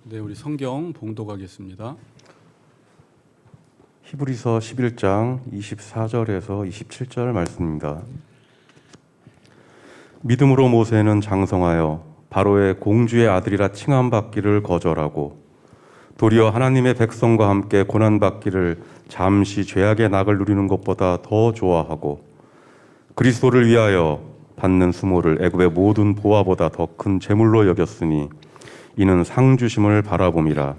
네, 우리 성경 봉독하겠습니다. 히브리서 11장 24절에서 27절 말씀입니다. 믿음으로 모세는 장성하여 바로의 공주의 아들이라 칭함받기를 거절하고 도리어 하나님의 백성과 함께 고난받기를 잠시 죄악의 낙을 누리는 것보다 더 좋아하고 그리스도를 위하여 받는 수모를 애굽의 모든 보화보다 더 큰 재물로 여겼으니 이는 상 주심을 바라봄이라.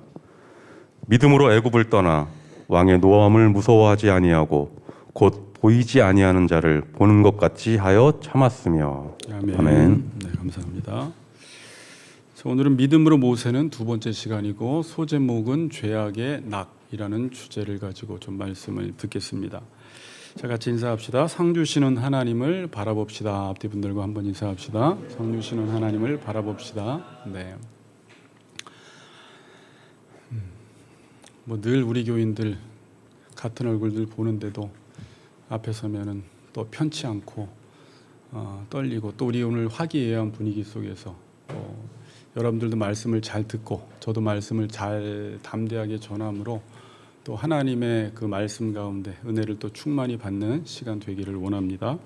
믿음으로 애굽을 떠나 왕의 노함을 무서워하지 아니하고 곧 보이지 아니하는 자를 보는 것 같이 하여 참았으며. 아멘. 네, 감사합니다. 자, 오늘은 믿음으로 모세는 두 번째 시간이고 소제목은 죄악의 낙이라는 주제를 가지고 좀 말씀을 듣겠습니다. 자, 같이 인사합시다. 상 주시는 하나님을 바라봅시다. 앞뒤 분들과 한번 인사합시다. 상 주시는 하나님을 바라봅시다. 네. 뭐 늘 우리 교인들 같은 얼굴들 보는데도 앞에 서면은 또 편치 않고 떨리고, 또 우리 오늘 화기애애한 분위기 속에서 여러분들도 말씀을 잘 듣고 저도 말씀을 잘 담대하게 전함으로 또 하나님의 그 말씀 가운데 은혜를 또 충만히 받는 시간 되기를 원합니다.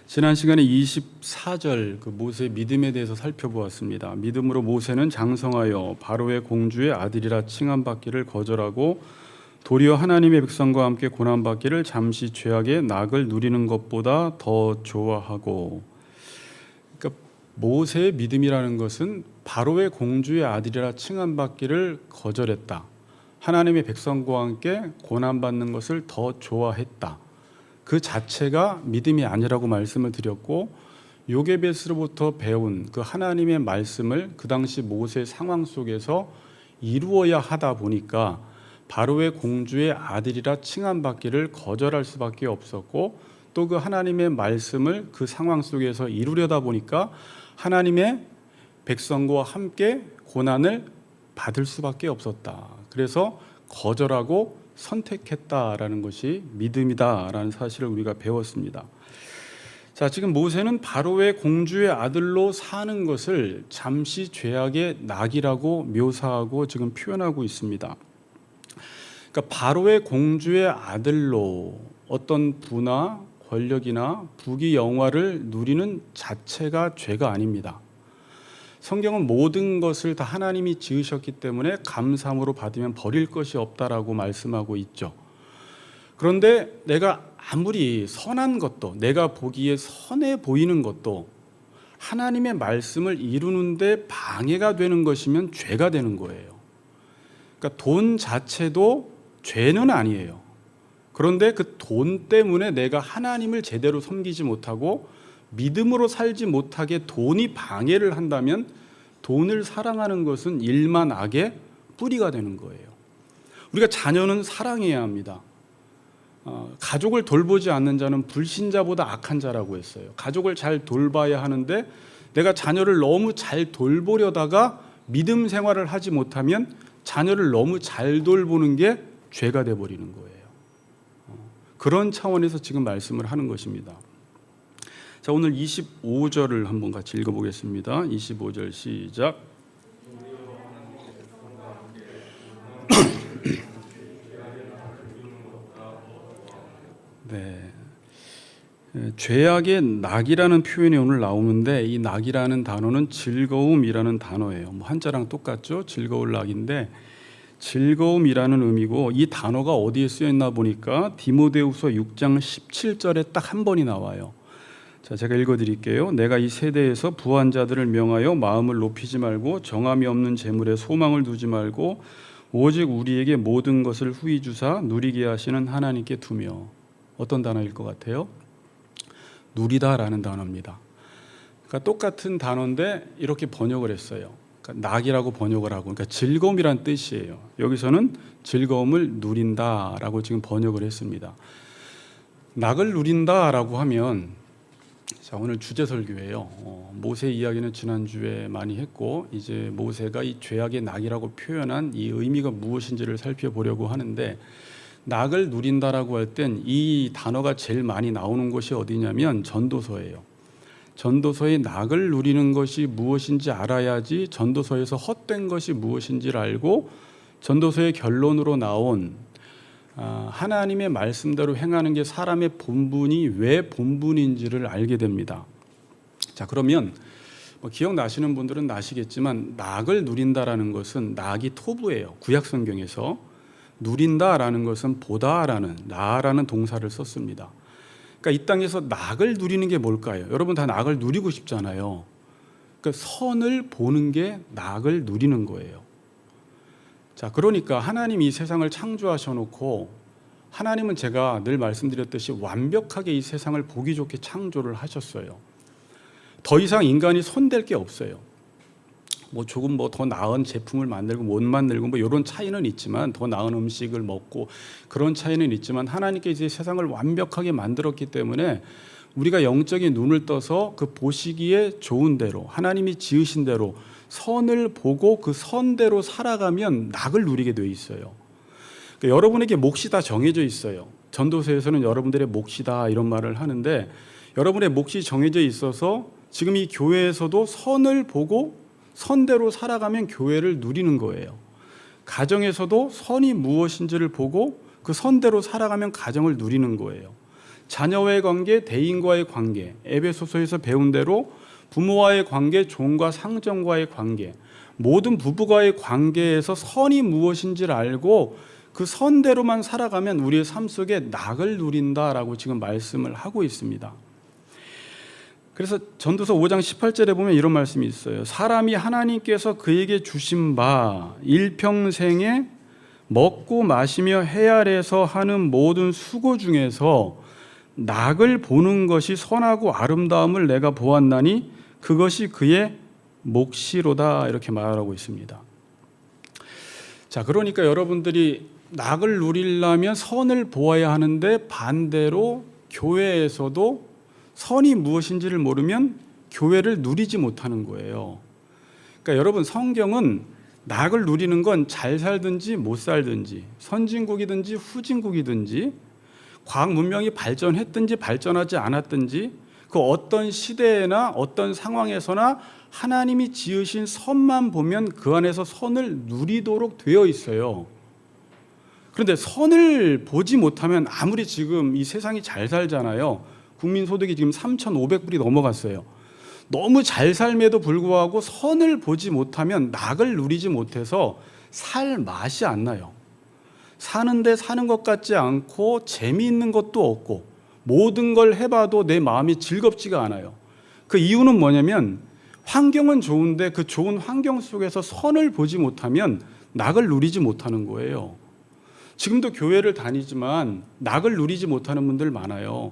지난 시간에 24절 그 모세의 믿음에 대해서 살펴보았습니다. 믿음으로 모세는 장성하여 바로의 공주의 아들이라 칭함받기를 거절하고 도리어 하나님의 백성과 함께 고난받기를 잠시 죄악의 낙을 누리는 것보다 더 좋아하고. 그러니까 모세의 믿음이라는 것은 바로의 공주의 아들이라 칭함받기를 거절했다. 하나님의 백성과 함께 고난받는 것을 더 좋아했다. 그 자체가 믿음이 아니라고 말씀을 드렸고, 요게베스로부터 배운 그 하나님의 말씀을 그 당시 모세의 상황 속에서 이루어야 하다 보니까 바로의 공주의 아들이라 칭함받기를 거절할 수밖에 없었고, 또 그 하나님의 말씀을 그 상황 속에서 이루려다 보니까 하나님의 백성과 함께 고난을 받을 수밖에 없었다. 그래서 거절하고 선택했다라는 것이 믿음이다라는 사실을 우리가 배웠습니다. 자, 지금 모세는 바로의 공주의 아들로 사는 것을 잠시 죄악의 낙이라고 묘사하고 지금 표현하고 있습니다. 그러니까 바로의 공주의 아들로 어떤 부나 권력이나 부귀 영화를 누리는 자체가 죄가 아닙니다. 성경은 모든 것을 다 하나님이 지으셨기 때문에 감사함으로 받으면 버릴 것이 없다라고 말씀하고 있죠. 그런데 내가 아무리 선한 것도, 내가 보기에 선해 보이는 것도 하나님의 말씀을 이루는데 방해가 되는 것이면 죄가 되는 거예요. 그러니까 돈 자체도 죄는 아니에요. 그런데 그 돈 때문에 내가 하나님을 제대로 섬기지 못하고 믿음으로 살지 못하게 돈이 방해를 한다면 돈을 사랑하는 것은 일만 악의 뿌리가 되는 거예요. 우리가 자녀는 사랑해야 합니다. 가족을 돌보지 않는 자는 불신자보다 악한 자라고 했어요. 가족을 잘 돌봐야 하는데 내가 자녀를 너무 잘 돌보려다가 믿음 생활을 하지 못하면 자녀를 너무 잘 돌보는 게 죄가 돼버리는 거예요. 그런 차원에서 지금 말씀을 하는 것입니다. 자, 오늘 25절을 한번 같이 읽어보겠습니다. 25절 시작. 네, 죄악의 낙이라는 표현이 오늘 나오는데, 이 낙이라는 단어는 즐거움이라는 단어예요. 뭐 한자랑 똑같죠? 즐거울 낙인데 즐거움이라는 의미고, 이 단어가 어디에 쓰여 있나 보니까 디모데후서 6장 17절에 딱 한 번이 나와요. 자, 제가 읽어드릴게요. 내가 이 세대에서 부한 자들을 명하여 마음을 높이지 말고 정함이 없는 재물에 소망을 두지 말고 오직 우리에게 모든 것을 후히 주사 누리게 하시는 하나님께 두며. 어떤 단어일 것 같아요? 누리다라는 단어입니다. 그러니까 똑같은 단어인데 이렇게 번역을 했어요. 그러니까 낙이라고 번역을 하고, 그러니까 즐거움이란 뜻이에요. 여기서는 즐거움을 누린다라고 지금 번역을 했습니다. 낙을 누린다라고 하면, 자, 오늘 주제 설교예요. 모세 이야기는 지난주에 많이 했고, 이제 모세가 이 죄악의 낙이라고 표현한 이 의미가 무엇인지를 살펴보려고 하는데, 낙을 누린다라고 할 땐 이 단어가 제일 많이 나오는 곳이 어디냐면 전도서예요. 전도서의 낙을 누리는 것이 무엇인지 알아야지 전도서에서 헛된 것이 무엇인지를 알고 전도서의 결론으로 나온 하나님의 말씀대로 행하는 게 사람의 본분이 왜 본분인지를 알게 됩니다. 자, 그러면 기억나시는 분들은 나시겠지만 낙을 누린다라는 것은 낙이 토부예요. 구약 성경에서 누린다라는 것은 보다라는 나라는 동사를 썼습니다. 그러니까 이 땅에서 낙을 누리는 게 뭘까요? 여러분 다 낙을 누리고 싶잖아요. 그러니까 선을 보는 게 낙을 누리는 거예요. 자, 그러니까 하나님이 이 세상을 창조하셔놓고 하나님은 제가 늘 말씀드렸듯이 완벽하게 이 세상을 보기 좋게 창조를 하셨어요. 더 이상 인간이 손댈 게 없어요. 조금 더 나은 제품을 만들고 못 만들고 이런 차이는 있지만, 더 나은 음식을 먹고 그런 차이는 있지만, 하나님께 이제 세상을 완벽하게 만들었기 때문에 우리가 영적인 눈을 떠서 그 보시기에 좋은 대로 하나님이 지으신 대로 선을 보고 그 선대로 살아가면 낙을 누리게 돼 있어요. 그러니까 여러분에게 몫이 다 정해져 있어요. 전도서에서는 여러분들의 몫이다 이런 말을 하는데, 여러분의 몫이 정해져 있어서 지금 이 교회에서도 선을 보고 선대로 살아가면 교회를 누리는 거예요. 가정에서도 선이 무엇인지를 보고 그 선대로 살아가면 가정을 누리는 거예요. 자녀와의 관계, 대인과의 관계, 에베소서에서 배운 대로 부모와의 관계, 종과 상정과의 관계, 모든 부부와의 관계에서 선이 무엇인지를 알고 그 선대로만 살아가면 우리의 삶 속에 낙을 누린다라고 지금 말씀을 하고 있습니다. 그래서 전도서 5장 18절에 보면 이런 말씀이 있어요. 사람이 하나님께서 그에게 주신 바 일평생에 먹고 마시며 해 아래서 하는 모든 수고 중에서 낙을 보는 것이 선하고 아름다움을 내가 보았나니 그것이 그의 몫이로다, 이렇게 말하고 있습니다. 자, 그러니까 여러분들이 낙을 누리려면 선을 보아야 하는데, 반대로 교회에서도 선이 무엇인지를 모르면 교회를 누리지 못하는 거예요. 그러니까 여러분, 성경은 낙을 누리는 건 잘 살든지 못 살든지, 선진국이든지 후진국이든지, 과학 문명이 발전했든지 발전하지 않았든지, 그 어떤 시대나 어떤 상황에서나 하나님이 지으신 선만 보면 그 안에서 선을 누리도록 되어 있어요. 그런데 선을 보지 못하면, 아무리 지금 이 세상이 잘 살잖아요. 국민소득이 지금 3,500불이 넘어갔어요. 너무 잘 삶에도 불구하고 선을 보지 못하면, 낙을 누리지 못해서 살 맛이 안 나요. 사는데 사는 것 같지 않고 재미있는 것도 없고 모든 걸 해봐도 내 마음이 즐겁지가 않아요. 그 이유는 뭐냐면, 환경은 좋은데 그 좋은 환경 속에서 선을 보지 못하면 낙을 누리지 못하는 거예요. 지금도 교회를 다니지만 낙을 누리지 못하는 분들 많아요.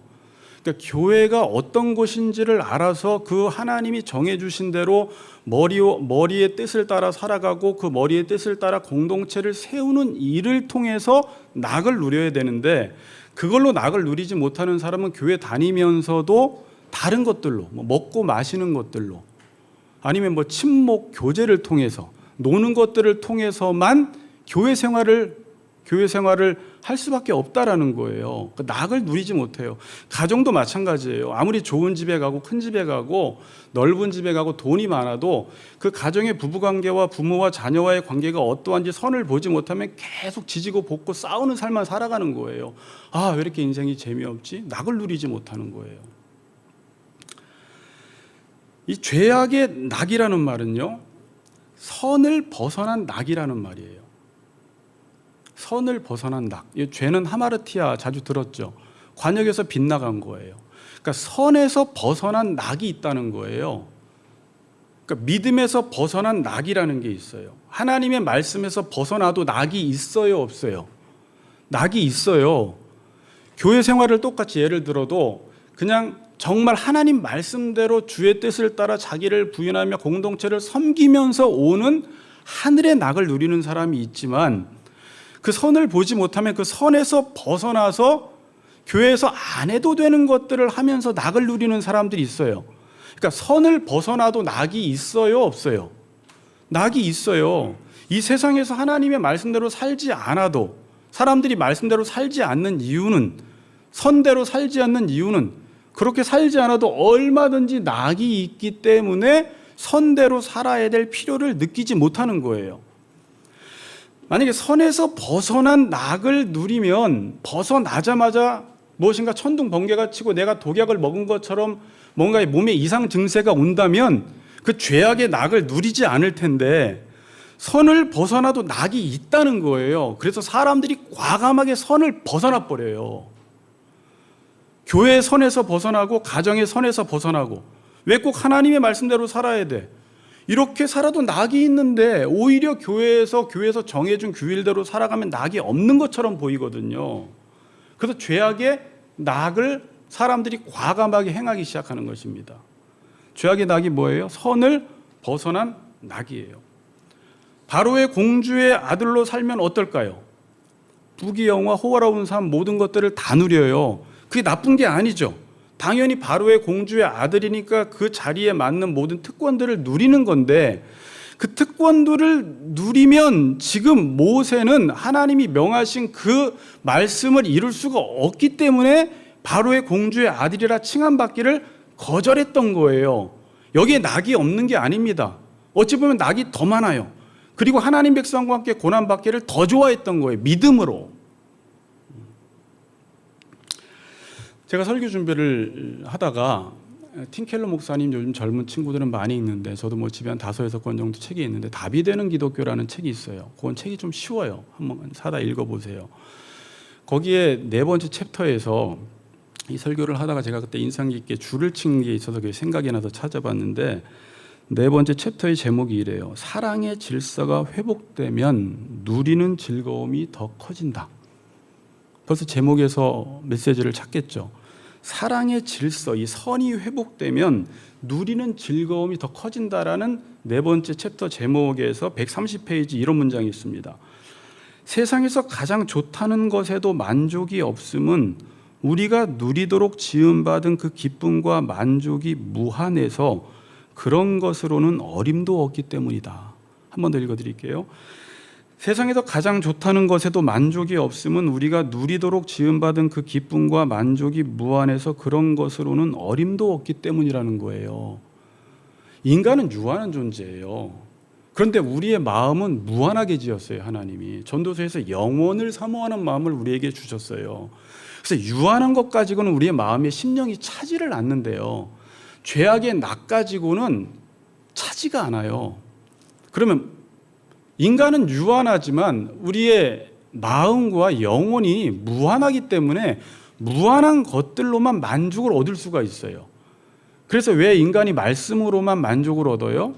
그러니까 교회가 어떤 곳인지를 알아서 그 하나님이 정해주신 대로 머리의 뜻을 따라 살아가고 그 머리의 뜻을 따라 공동체를 세우는 일을 통해서 낙을 누려야 되는데, 그걸로 낙을 누리지 못하는 사람은 교회 다니면서도 다른 것들로, 먹고 마시는 것들로, 아니면 친목 교제를 통해서, 노는 것들을 통해서만 교회 생활을 할 수밖에 없다라는 거예요. 낙을 누리지 못해요. 가정도 마찬가지예요. 아무리 좋은 집에 가고 큰 집에 가고 넓은 집에 가고 돈이 많아도 그 가정의 부부관계와 부모와 자녀와의 관계가 어떠한지 선을 보지 못하면 계속 지지고 볶고 싸우는 삶만 살아가는 거예요. 왜 이렇게 인생이 재미없지? 낙을 누리지 못하는 거예요. 이 죄악의 낙이라는 말은요, 선을 벗어난 낙이라는 말이에요. 선을 벗어난 낙. 이 죄는 하마르티아 자주 들었죠. 관역에서 빗나간 거예요. 그러니까 선에서 벗어난 낙이 있다는 거예요. 그러니까 믿음에서 벗어난 낙이라는 게 있어요. 하나님의 말씀에서 벗어나도 낙이 있어요, 없어요? 낙이 있어요. 교회 생활을 똑같이 예를 들어도 그냥 정말 하나님 말씀대로 주의 뜻을 따라 자기를 부인하며 공동체를 섬기면서 오는 하늘의 낙을 누리는 사람이 있지만, 그 선을 보지 못하면 그 선에서 벗어나서 교회에서 안 해도 되는 것들을 하면서 낙을 누리는 사람들이 있어요. 그러니까 선을 벗어나도 낙이 있어요, 없어요? 낙이 있어요. 이 세상에서 하나님의 말씀대로 살지 않아도, 사람들이 말씀대로 살지 않는 이유는, 선대로 살지 않는 이유는 그렇게 살지 않아도 얼마든지 낙이 있기 때문에 선대로 살아야 될 필요를 느끼지 못하는 거예요. 만약에 선에서 벗어난 낙을 누리면 벗어나자마자 무엇인가 천둥 번개가 치고 내가 독약을 먹은 것처럼 뭔가 몸에 이상 증세가 온다면 그 죄악의 낙을 누리지 않을 텐데, 선을 벗어나도 낙이 있다는 거예요. 그래서 사람들이 과감하게 선을 벗어나 버려요. 교회의 선에서 벗어나고 가정의 선에서 벗어나고, 왜 꼭 하나님의 말씀대로 살아야 돼? 이렇게 살아도 낙이 있는데 오히려 교회에서 정해준 규율대로 살아가면 낙이 없는 것처럼 보이거든요. 그래서 죄악의 낙을 사람들이 과감하게 행하기 시작하는 것입니다. 죄악의 낙이 뭐예요? 선을 벗어난 낙이에요. 바로의 공주의 아들로 살면 어떨까요? 부귀영화, 호화로운 삶, 모든 것들을 다 누려요. 그게 나쁜 게 아니죠. 당연히 바로의 공주의 아들이니까 그 자리에 맞는 모든 특권들을 누리는 건데, 그 특권들을 누리면 지금 모세는 하나님이 명하신 그 말씀을 이룰 수가 없기 때문에 바로의 공주의 아들이라 칭함받기를 거절했던 거예요. 여기에 낙이 없는 게 아닙니다. 어찌 보면 낙이 더 많아요. 그리고 하나님 백성과 함께 고난받기를 더 좋아했던 거예요. 믿음으로. 제가 설교 준비를 하다가 팀켈러 목사님, 요즘 젊은 친구들은 많이 읽는데 저도 뭐 집에 한 5-6권 정도 책이 있는데 답이 되는 기독교라는 책이 있어요. 그건 책이 좀 쉬워요. 한번 사다 읽어보세요. 거기에 4번째 챕터에서 이 설교를 하다가 제가 그때 인상 깊게 줄을 친 게 있어서 그게 생각이 나서 찾아봤는데, 4번째 챕터의 제목이 이래요. 사랑의 질서가 회복되면 누리는 즐거움이 더 커진다. 벌써 제목에서 메시지를 찾겠죠. 사랑의 질서, 이 선이 회복되면 누리는 즐거움이 더 커진다라는 4번째 챕터 제목에서 130페이지 이런 문장이 있습니다. 세상에서 가장 좋다는 것에도 만족이 없음은 우리가 누리도록 지음받은 그 기쁨과 만족이 무한해서 그런 것으로는 어림도 없기 때문이다. 한 번 더 읽어드릴게요. 세상에서 가장 좋다는 것에도 만족이 없음은 우리가 누리도록 지음받은 그 기쁨과 만족이 무한해서 그런 것으로는 어림도 없기 때문이라는 거예요. 인간은 유한한 존재예요. 그런데 우리의 마음은 무한하게 지었어요. 하나님이 전도서에서 영원을 사모하는 마음을 우리에게 주셨어요. 그래서 유한한 것 가지고는 우리의 마음의 심령이 차지를 않는데요, 죄악의 낙 가지고는 차지가 않아요. 그러면 인간은 유한하지만 우리의 마음과 영혼이 무한하기 때문에 무한한 것들로만 만족을 얻을 수가 있어요. 그래서 왜 인간이 말씀으로만 만족을 얻어요?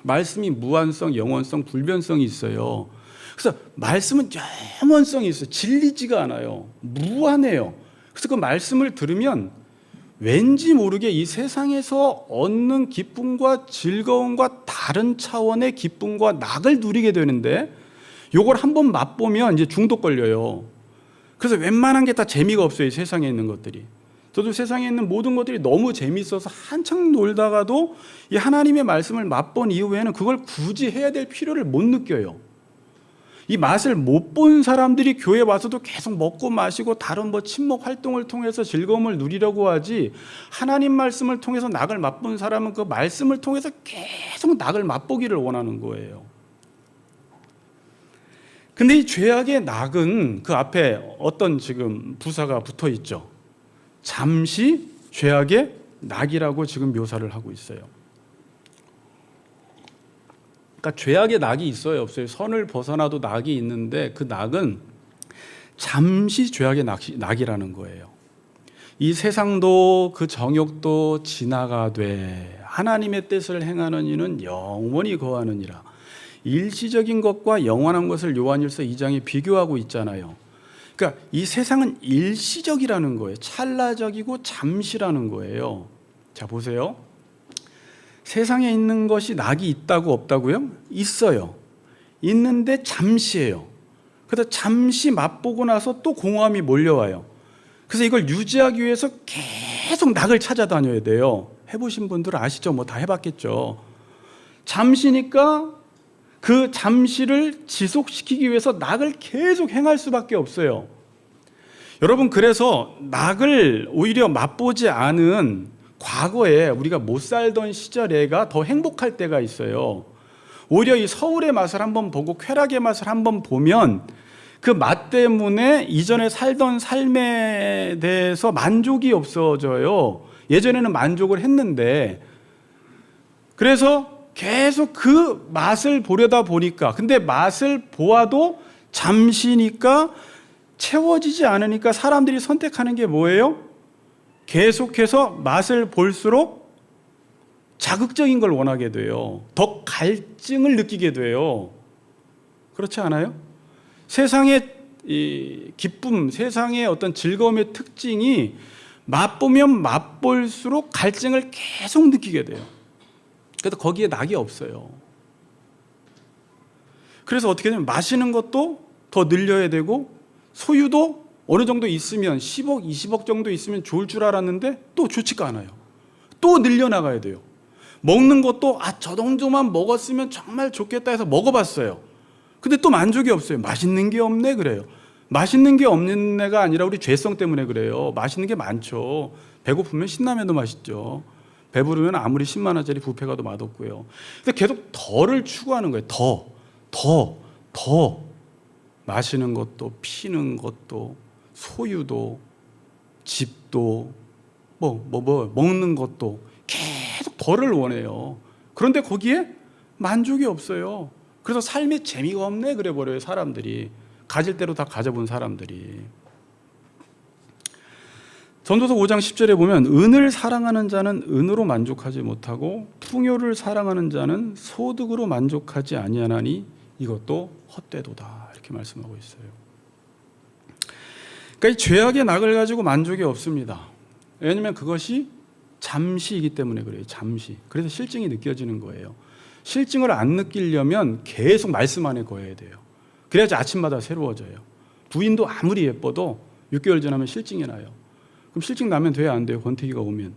말씀이 무한성, 영원성, 불변성이 있어요. 그래서 말씀은 영원성이 있어요. 질리지가 않아요. 무한해요. 그래서 그 말씀을 들으면 왠지 모르게 이 세상에서 얻는 기쁨과 즐거움과 다른 차원의 기쁨과 낙을 누리게 되는데, 요걸 한번 맛보면 이제 중독 걸려요. 그래서 웬만한 게 다 재미가 없어요. 이 세상에 있는 것들이. 저도 세상에 있는 모든 것들이 너무 재미있어서 한창 놀다가도 이 하나님의 말씀을 맛본 이후에는 그걸 굳이 해야 될 필요를 못 느껴요. 이 맛을 못 본 사람들이 교회 와서도 계속 먹고 마시고 다른 뭐 친목 활동을 통해서 즐거움을 누리려고 하지, 하나님 말씀을 통해서 낙을 맛본 사람은 그 말씀을 통해서 계속 낙을 맛보기를 원하는 거예요. 근데 이 죄악의 낙은 그 앞에 어떤 지금 부사가 붙어 있죠. 잠시 죄악의 낙이라고 지금 묘사를 하고 있어요. 그러니까 죄악의 낙이 있어요, 없어요? 선을 벗어나도 낙이 있는데 그 낙은 잠시 죄악의 낙이라는 거예요. 이 세상도 그 정욕도 지나가되 하나님의 뜻을 행하는 이는 영원히 거하느니라. 일시적인 것과 영원한 것을 요한일서 2장에 비교하고 있잖아요. 그러니까 이 세상은 일시적이라는 거예요. 찰나적이고 잠시라는 거예요. 자, 보세요. 세상에 있는 것이 낙이 있다고 없다고요? 있어요. 있는데 잠시예요. 그래서 잠시 맛보고 나서 또 공허함이 몰려와요. 그래서 이걸 유지하기 위해서 계속 낙을 찾아다녀야 돼요. 해보신 분들은 아시죠? 뭐 다 해봤겠죠. 잠시니까 그 잠시를 지속시키기 위해서 낙을 계속 행할 수밖에 없어요. 여러분, 그래서 낙을 오히려 맛보지 않은 과거에 우리가 못 살던 시절에가 더 행복할 때가 있어요. 오히려 이 서울의 맛을 한번 보고 쾌락의 맛을 한번 보면 그 맛 때문에 이전에 살던 삶에 대해서 만족이 없어져요. 예전에는 만족을 했는데, 그래서 계속 그 맛을 보려다 보니까, 근데 맛을 보아도 잠시니까 채워지지 않으니까 사람들이 선택하는 게 뭐예요? 계속해서 맛을 볼수록 자극적인 걸 원하게 돼요. 더 갈증을 느끼게 돼요. 그렇지 않아요? 세상의 이 기쁨, 세상의 어떤 즐거움의 특징이 맛보면 맛볼수록 갈증을 계속 느끼게 돼요. 그래서 거기에 낙이 없어요. 그래서 어떻게 되면 마시는 것도 더 늘려야 되고, 소유도 어느 정도 있으면 10억, 20억 정도 있으면 좋을 줄 알았는데 또 좋지가 않아요. 또 늘려나가야 돼요. 먹는 것도 저 정도만 먹었으면 정말 좋겠다 해서 먹어봤어요. 근데 또 만족이 없어요. 맛있는 게 없네 그래요. 맛있는 게 없는 애가 아니라 우리 죄성 때문에 그래요. 맛있는 게 많죠. 배고프면 신라면도 맛있죠. 배부르면 아무리 10만 원짜리 뷔페 가도 맛없고요. 근데 계속 더를 추구하는 거예요. 더. 마시는 것도, 피는 것도, 소유도, 집도, 먹는 것도 계속 더를 원해요. 그런데 거기에 만족이 없어요. 그래서 삶에 재미가 없네 그래 버려요. 사람들이 가질 대로 다 가져본 사람들이. 전도서 5장 10절에 보면 은을 사랑하는 자는 은으로 만족하지 못하고 풍요를 사랑하는 자는 소득으로 만족하지 아니하나니 이것도 헛되도다, 이렇게 말씀하고 있어요. 그러니까 이 죄악의 낙을 가지고 만족이 없습니다. 왜냐하면 그것이 잠시이기 때문에 그래요. 잠시. 그래서 실증이 느껴지는 거예요. 실증을 안 느끼려면 계속 말씀 안에 거해야 돼요. 그래야지 아침마다 새로워져요. 부인도 아무리 예뻐도 6개월 지나면 실증이 나요. 그럼 실증 나면 돼야 안 돼요? 권태기가 오면.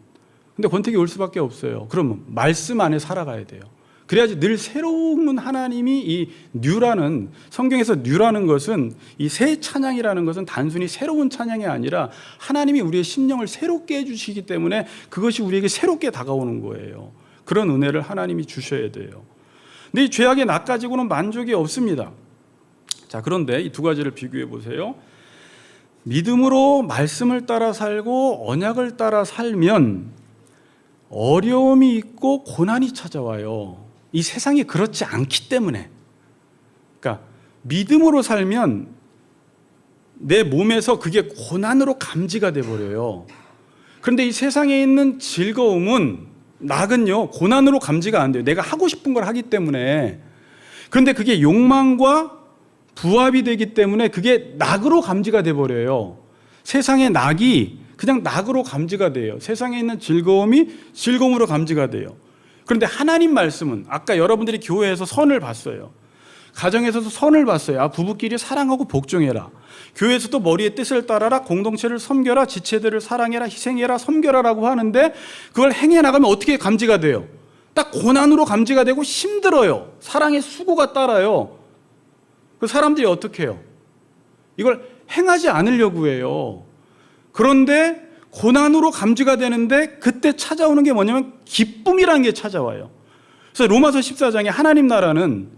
근데 권태기 올 수밖에 없어요. 그러면 말씀 안에 살아가야 돼요. 그래야지 늘 새로운 하나님이 이 뉴라는, 성경에서 뉴라는 것은, 이 새 찬양이라는 것은 단순히 새로운 찬양이 아니라 하나님이 우리의 심령을 새롭게 해주시기 때문에 그것이 우리에게 새롭게 다가오는 거예요. 그런 은혜를 하나님이 주셔야 돼요. 근데 이 죄악의 낙 가지고는 만족이 없습니다. 자, 그런데 이 두 가지를 비교해 보세요. 믿음으로 말씀을 따라 살고 언약을 따라 살면 어려움이 있고 고난이 찾아와요. 이 세상이 그렇지 않기 때문에. 그러니까 믿음으로 살면 내 몸에서 그게 고난으로 감지가 돼버려요. 그런데 이 세상에 있는 즐거움은, 낙은요, 고난으로 감지가 안 돼요. 내가 하고 싶은 걸 하기 때문에. 그런데 그게 욕망과 부합이 되기 때문에 그게 낙으로 감지가 돼버려요. 세상의 낙이 그냥 낙으로 감지가 돼요. 세상에 있는 즐거움이 즐거움으로 감지가 돼요. 그런데 하나님 말씀은, 아까 여러분들이 교회에서 선을 봤어요. 가정에서도 선을 봤어요. 부부끼리 사랑하고 복종해라. 교회에서도 머리의 뜻을 따라라, 공동체를 섬겨라, 지체들을 사랑해라, 희생해라, 섬겨라라고 하는데 그걸 행해 나가면 어떻게 감지가 돼요? 딱 고난으로 감지가 되고 힘들어요. 사랑의 수고가 따라요. 그 사람들이 어떻게 해요? 이걸 행하지 않으려고 해요. 그런데 고난으로 감지가 되는데 그때 찾아오는 게 뭐냐면 기쁨이라는 게 찾아와요. 그래서 로마서 14장에 하나님 나라는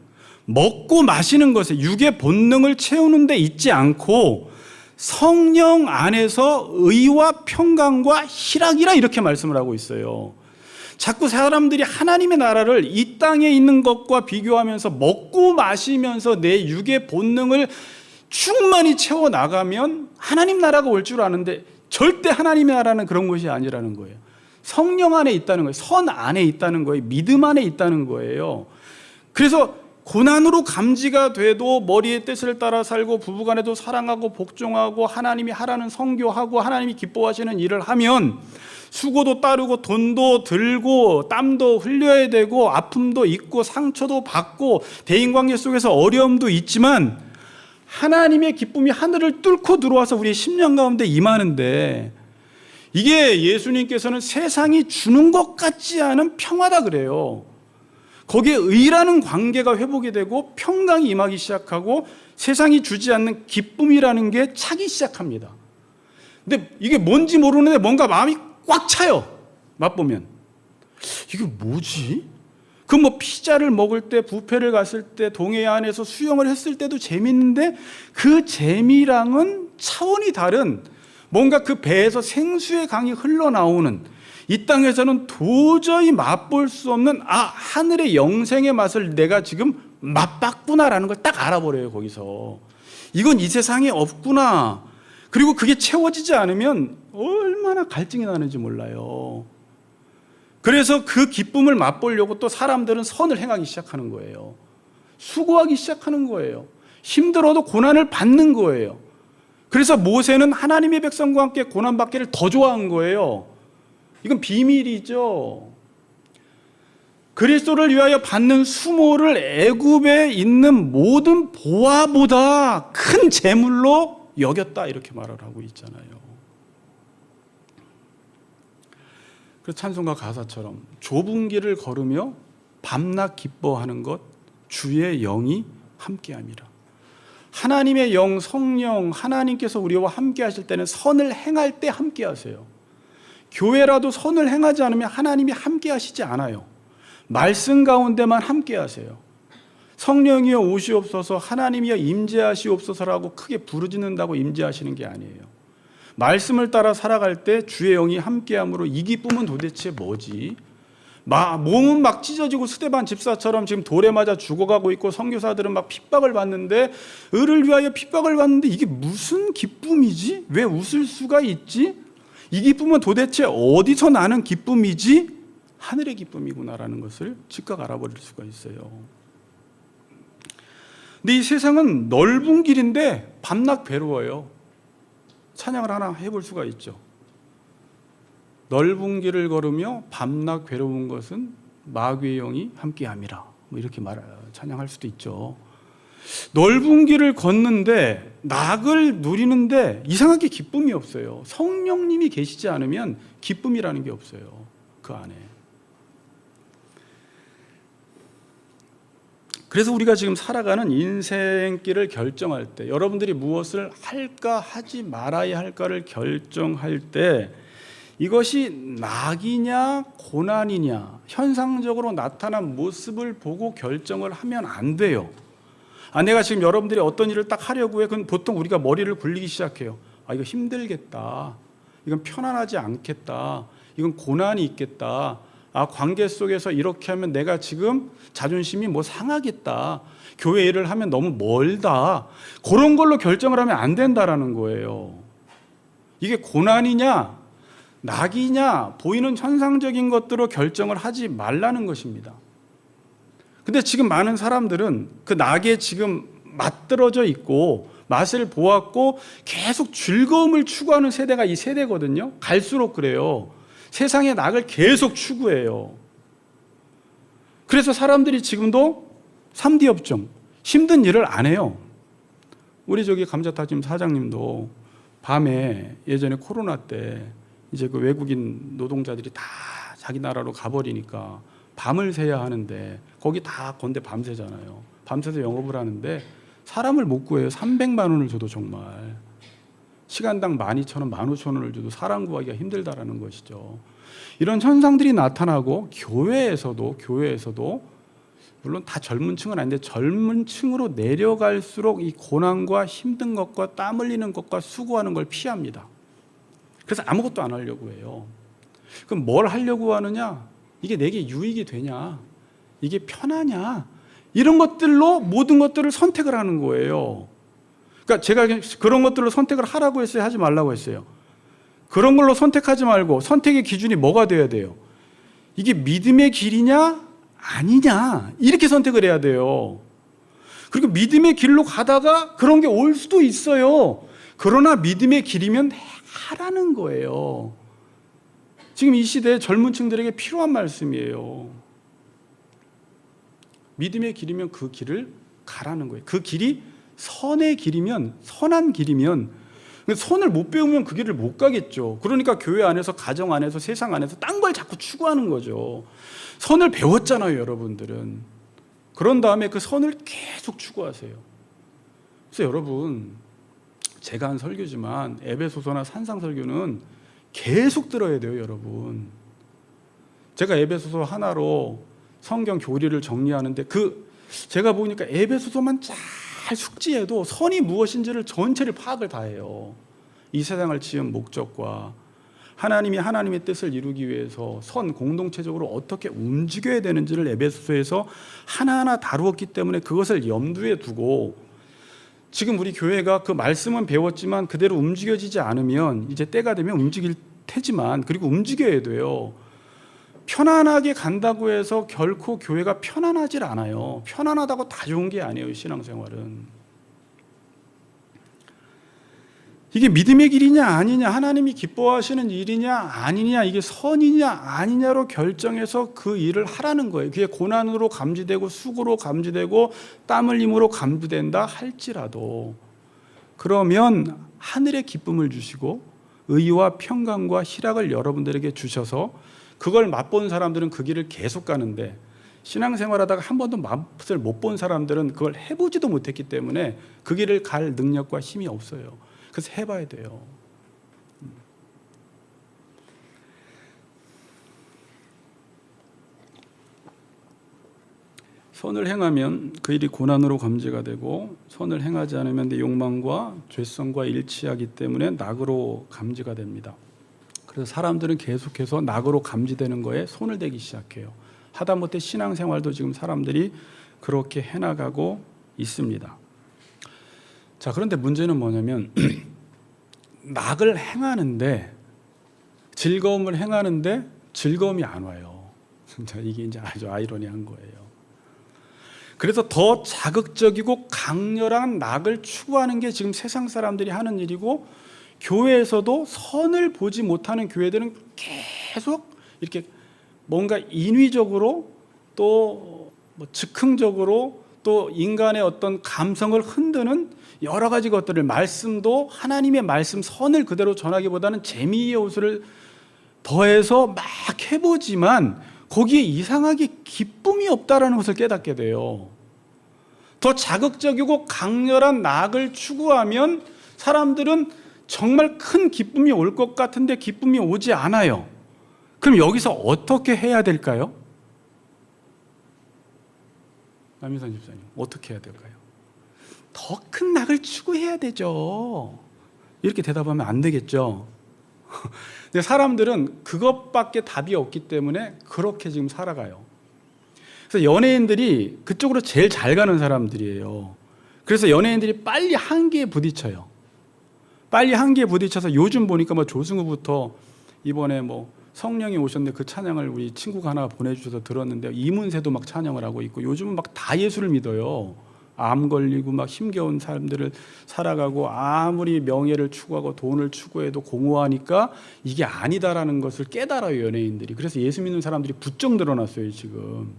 먹고 마시는 것에 육의 본능을 채우는 데 있지 않고 성령 안에서 의와 평강과 희락이라, 이렇게 말씀을 하고 있어요. 자꾸 사람들이 하나님의 나라를 이 땅에 있는 것과 비교하면서 먹고 마시면서 내 육의 본능을 충만히 채워나가면 하나님 나라가 올 줄 아는데 절대 하나님의 나라는 그런 것이 아니라는 거예요. 성령 안에 있다는 거예요. 선 안에 있다는 거예요. 믿음 안에 있다는 거예요. 그래서 고난으로 감지가 돼도 머리의 뜻을 따라 살고 부부간에도 사랑하고 복종하고 하나님이 하라는 선교하고 하나님이 기뻐하시는 일을 하면 수고도 따르고 돈도 들고 땀도 흘려야 되고 아픔도 있고 상처도 받고 대인관계 속에서 어려움도 있지만 하나님의 기쁨이 하늘을 뚫고 들어와서 우리의 심령 가운데 임하는데, 이게 예수님께서는 세상이 주는 것 같지 않은 평화다 그래요. 거기에 의라는 관계가 회복이 되고 평강이 임하기 시작하고 세상이 주지 않는 기쁨이라는 게 차기 시작합니다. 근데 이게 뭔지 모르는데 뭔가 마음이 꽉 차요. 맛보면. 이게 뭐지? 그 뭐 피자를 먹을 때, 뷔페를 갔을 때, 동해안에서 수영을 했을 때도 재밌는데 그 재미랑은 차원이 다른 뭔가 그 배에서 생수의 강이 흘러나오는, 이 땅에서는 도저히 맛볼 수 없는 하늘의 영생의 맛을 내가 지금 맛봤구나라는 걸 딱 알아버려요. 거기서 이건 이 세상에 없구나. 그리고 그게 채워지지 않으면 얼마나 갈증이 나는지 몰라요. 그래서 그 기쁨을 맛보려고 또 사람들은 선을 행하기 시작하는 거예요. 수고하기 시작하는 거예요. 힘들어도 고난을 받는 거예요. 그래서 모세는 하나님의 백성과 함께 고난받기를 더 좋아한 거예요. 이건 비밀이죠. 그리스도를 위하여 받는 수모를 애굽에 있는 모든 보화보다 큰 재물로 여겼다, 이렇게 말을 하고 있잖아요. 그 찬송가 가사처럼 좁은 길을 걸으며 밤낮 기뻐하는 것 주의 영이 함께함이라. 하나님의 영, 성령, 하나님께서 우리와 함께 하실 때는 선을 행할 때 함께 하세요. 교회라도 선을 행하지 않으면 하나님이 함께 하시지 않아요. 말씀 가운데만 함께 하세요. 성령이여 오시옵소서, 하나님이여 임재하시옵소서라고 크게 부르짖는다고 임재하시는 게 아니에요. 말씀을 따라 살아갈 때 주의 영이 함께함으로 이 기쁨은 도대체 뭐지? 몸은 막 찢어지고 스데반 집사처럼 지금 돌에 맞아 죽어가고 있고, 선교사들은 막 핍박을 받는데, 을을 위하여 핍박을 받는데 이게 무슨 기쁨이지? 왜 웃을 수가 있지? 이 기쁨은 도대체 어디서 나는 기쁨이지? 하늘의 기쁨이구나라는 것을 즉각 알아버릴 수가 있어요. 근데 이 세상은 넓은 길인데 밤낮 괴로워요. 찬양을 하나 해볼 수가 있죠. 넓은 길을 걸으며 밤낮 괴로운 것은 마귀의 영이 함께함이라, 뭐 이렇게 찬양할 수도 있죠. 넓은 길을 걷는데 낙을 누리는데 이상하게 기쁨이 없어요. 성령님이 계시지 않으면 기쁨이라는 게 없어요. 그 안에. 그래서 우리가 지금 살아가는 인생길을 결정할 때, 여러분들이 무엇을 할까 하지 말아야 할까를 결정할 때, 이것이 낙이냐 고난이냐 현상적으로 나타난 모습을 보고 결정을 하면 안 돼요. 내가 지금 여러분들이 어떤 일을 딱 하려고 해. 그럼 보통 우리가 머리를 굴리기 시작해요. 이거 힘들겠다. 이건 편안하지 않겠다. 이건 고난이 있겠다. 관계 속에서 이렇게 하면 내가 지금 자존심이 상하겠다. 교회 일을 하면 너무 멀다. 그런 걸로 결정을 하면 안 된다라는 거예요. 이게 고난이냐 낙이냐 보이는 현상적인 것들로 결정을 하지 말라는 것입니다. 근데 지금 많은 사람들은 그 낙에 지금 맞들어져 있고 맛을 보았고 계속 즐거움을 추구하는 세대가 이 세대거든요. 갈수록 그래요. 세상의 낙을 계속 추구해요. 그래서 사람들이 지금도 3D 업종, 힘든 일을 안 해요. 우리 감자탕집 사장님도 밤에 예전에 코로나 때 이제 그 외국인 노동자들이 다 자기 나라로 가버리니까 밤을 새야 하는데, 거기 다 건대 밤새잖아요. 밤새서 영업을 하는데 사람을 못 구해요. 300만 원을 줘도 정말. 시간당 12,000원, 15,000원을 줘도 사람 구하기가 힘들다라는 것이죠. 이런 현상들이 나타나고 교회에서도 물론 다 젊은 층은 아닌데 젊은 층으로 내려갈수록 이 고난과 힘든 것과 땀 흘리는 것과 수고하는 걸 피합니다. 그래서 아무것도 안 하려고 해요. 그럼 뭘 하려고 하느냐? 이게 내게 유익이 되냐? 이게 편하냐? 이런 것들로 모든 것들을 선택을 하는 거예요. 그러니까 제가 그런 것들로 선택을 하라고 했어요? 하지 말라고 했어요? 그런 걸로 선택하지 말고 선택의 기준이 뭐가 돼야 돼요? 이게 믿음의 길이냐? 아니냐? 이렇게 선택을 해야 돼요. 그리고 믿음의 길로 가다가 그런 게 올 수도 있어요. 그러나 믿음의 길이면 하라는 거예요. 지금 이 시대에 젊은 층들에게 필요한 말씀이에요. 믿음의 길이면 그 길을 가라는 거예요. 그 길이 선의 길이면, 선한 길이면, 선을 못 배우면 그 길을 못 가겠죠. 그러니까 교회 안에서, 가정 안에서, 세상 안에서 딴 걸 자꾸 추구하는 거죠. 선을 배웠잖아요, 여러분들은. 그런 다음에 그 선을 계속 추구하세요. 그래서 여러분, 제가 한 설교지만 에베소서나 산상설교는 계속 들어야 돼요, 여러분. 제가 에베소서 하나로 성경 교리를 정리하는데 제가 보니까 에베소서만 잘 숙지해도 선이 무엇인지를 전체를 파악을 다 해요. 이 세상을 지은 목적과 하나님이 하나님의 뜻을 이루기 위해서 공동체적으로 어떻게 움직여야 되는지를 에베소서에서 하나하나 다루었기 때문에 그것을 염두에 두고 지금 우리 교회가 그 말씀은 배웠지만 그대로 움직여지지 않으면 이제 때가 되면 움직일 테지만 그리고 움직여야 돼요. 편안하게 간다고 해서 결코 교회가 편안하질 않아요. 편안하다고 다 좋은 게 아니에요, 신앙생활은. 이게 믿음의 길이냐 아니냐, 하나님이 기뻐하시는 일이냐 아니냐, 이게 선이냐 아니냐로 결정해서 그 일을 하라는 거예요. 그게 고난으로 감지되고 수고로 감지되고 땀 흘림으로 감지된다 할지라도, 그러면 하늘의 기쁨을 주시고 의와 평강과 희락을 여러분들에게 주셔서 그걸 맛본 사람들은 그 길을 계속 가는데, 신앙생활하다가 한 번도 맛을 못 본 사람들은 그걸 해보지도 못했기 때문에 그 길을 갈 능력과 힘이 없어요. 그래서 해봐야 돼요. 선을 행하면 그 일이 고난으로 감지가 되고, 선을 행하지 않으면 내 욕망과 죄성과 일치하기 때문에 낙으로 감지가 됩니다. 그래서 사람들은 계속해서 낙으로 감지되는 거에 손을 대기 시작해요. 하다못해 신앙생활도 지금 사람들이 그렇게 해나가고 있습니다. 자, 그런데 문제는 뭐냐면 낙을 행하는데, 즐거움을 행하는데 즐거움이 안 와요. 이게 이제 아주 아이러니한 거예요. 그래서 더 자극적이고 강렬한 낙을 추구하는 게 지금 세상 사람들이 하는 일이고, 교회에서도 선을 보지 못하는 교회들은 계속 이렇게 뭔가 인위적으로 또 뭐 즉흥적으로 또 인간의 어떤 감성을 흔드는 여러 가지 것들을, 말씀도 하나님의 말씀 선을 그대로 전하기보다는 재미의 요소를 더해서 막 해보지만 거기에 이상하게 기쁨이 없다라는 것을 깨닫게 돼요. 더 자극적이고 강렬한 낙을 추구하면 사람들은 정말 큰 기쁨이 올 것 같은데 기쁨이 오지 않아요. 그럼 여기서 어떻게 해야 될까요? 남인선 집사님, 어떻게 해야 될까요? 더 큰 낙을 추구해야 되죠. 이렇게 대답하면 안 되겠죠. 근데 사람들은 그것밖에 답이 없기 때문에 그렇게 지금 살아가요. 그래서 연예인들이 그쪽으로 제일 잘 가는 사람들이에요. 그래서 연예인들이 빨리 한계에 부딪혀요. 빨리 한계에 부딪혀서 요즘 보니까 뭐 조승우부터 이번에 뭐 성령이 오셨는데 그 찬양을 우리 친구가 하나 보내주셔서 들었는데, 이문세도 막 찬양을 하고 있고, 요즘은 막 다 예수를 믿어요. 암 걸리고 막 힘겨운 사람들을 살아가고, 아무리 명예를 추구하고 돈을 추구해도 공허하니까 이게 아니다라는 것을 깨달아요, 연예인들이. 그래서 예수 믿는 사람들이 부쩍 늘어났어요, 지금.